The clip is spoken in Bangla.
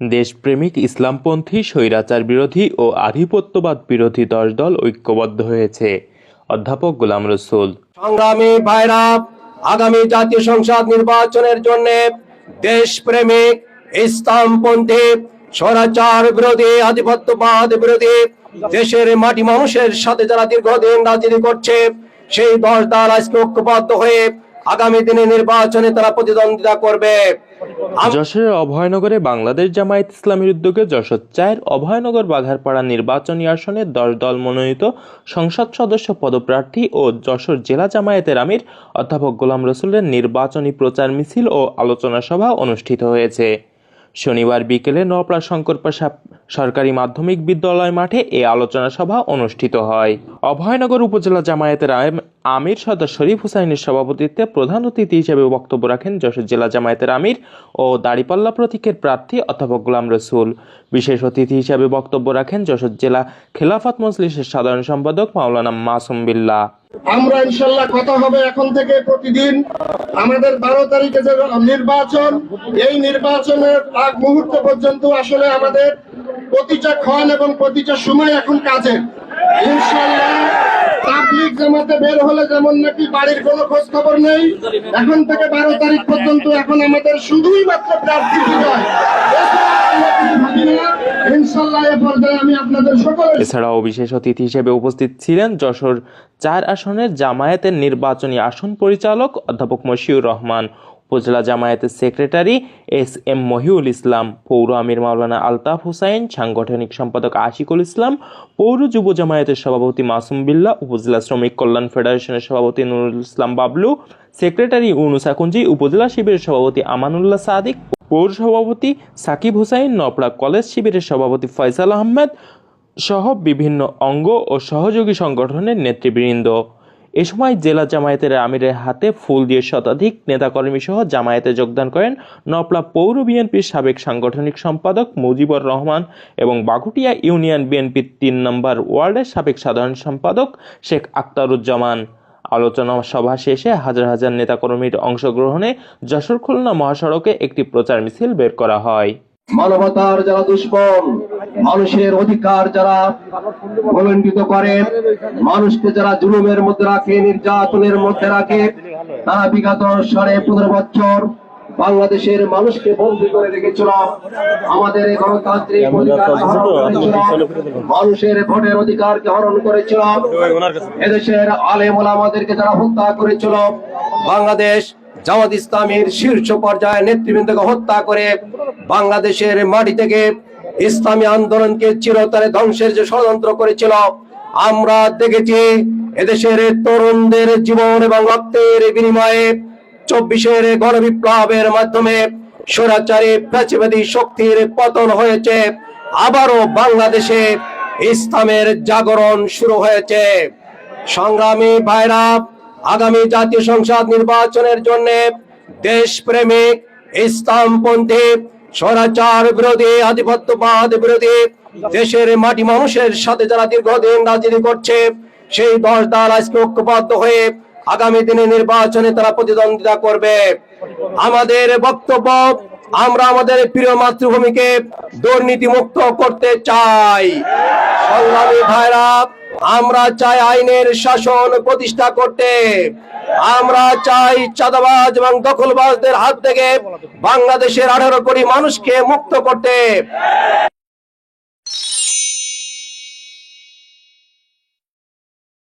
দেশপ্রেমিক ইসলামপন্থী স্বৈরাচার বিরোধী ও আধিপত্যবাদ বিরোধী ১০ দল ঐক্যবদ্ধ হয়েছে। অধ্যাপক গোলাম রসুল। সংগ্রামী ভাইরা, আগামী জাতীয় সংসদ নির্বাচনের জন্য দেশপ্রেমিক ইসলামপন্থী স্বৈরাচার বিরোধী আধিপত্যবাদ বিরোধী দেশের মাটি মানুষের সাথে যারা দীর্ঘদিন রাজনীতি করছে সেই ১০ দল আজকে ঐক্যবদ্ধ হয়ে আগামী দিনে নির্বাচনে তারা প্রতিদ্বন্দ্বিতা করবে। যশোরের অভয়নগরে বাংলাদেশ জামায়াত ইসলামীর উদ্যোগে যশোর-৪ অভয়নগর বাঘারপাড়া নির্বাচনী আসনে ১০ দল মনোনীত সংসদ সদস্য পদপ্রার্থী ও যশোর জেলা জামায়াতের আমির অধ্যাপক গোলাম রসুলের নির্বাচনী প্রচার মিছিল ও আলোচনা সভা অনুষ্ঠিত হয়েছে। শনিবার বিকেলে নওপাড়া শঙ্করপাশা সরকারি মাধ্যমিক বিদ্যালয় মাঠে এ আলোচনা সভা অনুষ্ঠিত হয়। অভয়নগর উপজেলা জামায়াতের আমির সর্দার শরীফ হুসাইনের সভাপতিত্বে প্রধান অতিথি হিসেবে বক্তব্য রাখেন যশোর জেলা জামায়াতের আমির ও দাঁড়িপাল্লা প্রতীকের প্রার্থী অধ্যাপক গোলাম রসুল। বিশেষ অতিথি হিসেবে বক্তব্য রাখেন যশোর জেলা খেলাফত মজলিসের সাধারণ সম্পাদক মাওলানা মাসুম বিল্লাহ। আমরা ইনশাল্লাহ কথা হবে এখন থেকে প্রতিদিন। আমাদের ১২ তারিখে যে নির্বাচন, এই নির্বাচনের আগ মুহূর্ত পর্যন্ত আসলে আমাদের প্রতিটা ক্ষণ এবং প্রতিটা সময় এখন কাজের। ইনশাল্লাহ তাবলীগ জামাতে বের হলে যেমন নাকি বাড়ির কোনো খোঁজ খবর নেই, এখন থেকে ১২ তারিখ পর্যন্ত এখন আমাদের শুধুই মাত্র প্রার্থী বিজয়। এছাড়াও বিশেষ অতিথি হিসেবে উপস্থিত ছিলেন যশোর-৪ আসনের জামায়াতের নির্বাচনী আসন পরিচালক অধ্যাপক মশিউর রহমান, উপজেলা জামায়াতের সেক্রেটারি এস.এম. মহিউল ইসলাম, পৌর আমির মাওলানা আলতাফ হুসাইন, সাংগঠনিক সম্পাদক আশিকুল ইসলাম, পৌর যুব জামায়াতের সভাপতি মাসুম বিল্লাহ, উপজেলা শ্রমিক কল্যাণ ফেডারেশনের সভাপতি নুরুল ইসলাম বাবলু, সেক্রেটারি ইউনুস আকুঞ্জি, উপজেলা শিবিরের সভাপতি আমানুল্লাহ সাদিক, পৌর সভাপতি সাকিব হুসাইন, নওপাড়া কলেজ শিবিরের সভাপতি ফয়সাল আহমেদ সহ বিভিন্ন অঙ্গ ও সহযোগী সংগঠনের নেতৃবৃন্দ। এ সময় জেলা জামায়াতের আমিরের হাতে ফুল দিয়ে শতাধিক নেতাকর্মী সহ জামায়াতে যোগদান করেন নওপাড়া পৌর বিএনপির সাবেক সাংগঠনিক সম্পাদক মুজিবুর রহমান এবং বাঘুটিয়া ইউনিয়ন বিএনপির ৩ নম্বর ওয়ার্ডের সাবেক সাধারণ সম্পাদক শেখ আক্তারুজ্জামান। আলোচনা সভা শেষে হাজার হাজার নেতাকর্মীর অংশগ্রহণে যশোর খুলনা মহাসড়কে একটি প্রচার মিছিল বের করা হয়। মানবতার যারা দুশ্মন, মানুষের অধিকার যারা ভুলণ্ঠিত করে, মানুষকে যারা জুলুমের মধ্যে রাখে, নির্যাতনের মধ্যে রাখে, তারা বিগত ১৫.৫ বছর বাংলাদেশের মানুষকে বন্দী করে রেখেছিল। আমাদের গণতান্ত্রিক অধিকার হরণ করেছিল, মানুষের ভোটের অধিকারকে হরণ করেছিল, এদেশের আলেম ওলামাদেরকে যারা হত্যা করেছিল, বাংলাদেশ জামাত ইসলামীর শীর্ষ পর্যায়ে নেতৃবৃন্দকে হত্যা করে বাংলাদেশের মাটি থেকে ইসলামী আন্দোলনকে চিরতরে ধ্বংসের যে ষড়যন্ত্র করেছিল, আমরা দেখেছি এদেশের তরুণদের জীবন এবং রক্তের বিনিময়ে ২৪-এর গণবিপ্লবের মাধ্যমে স্বৈরাচারী ফ্যাসিবাদী শক্তির পতন হয়েছে। আবারও বাংলাদেশে ইসলামের জাগরণ শুরু হয়েছে। সংগ্রামী ভাইরা, আগামী জাতীয় সংসদ নির্বাচনের জন্য দেশপ্রেমিক ইসলামপন্থী স্বৈরাচার বিরোধী আধিপত্যবাদ বিরোধী দেশের মাটি মানুষের সাথে যারা দীর্ঘদিন রাজনীতি করছে সেই ১০ দল আজকে ঐক্যবদ্ধ হয়ে আগামী দিনে নির্বাচনে তারা প্রতিদ্বন্দ্বিতা করবে। আমাদের বক্তব্য, আমরা আমাদের প্রিয় মাতৃভূমিকে দুর্নীতি মুক্ত করতে চাই। সংগ্রামী ভাইরা, আমরা চাই আইনের শাসন প্রতিষ্ঠা করতে, আমরা চাই চাঁদাবাজ এবং দখলবাজদের হাত থেকে বাংলাদেশের ১৮ কোটি মানুষকে মুক্ত করতে।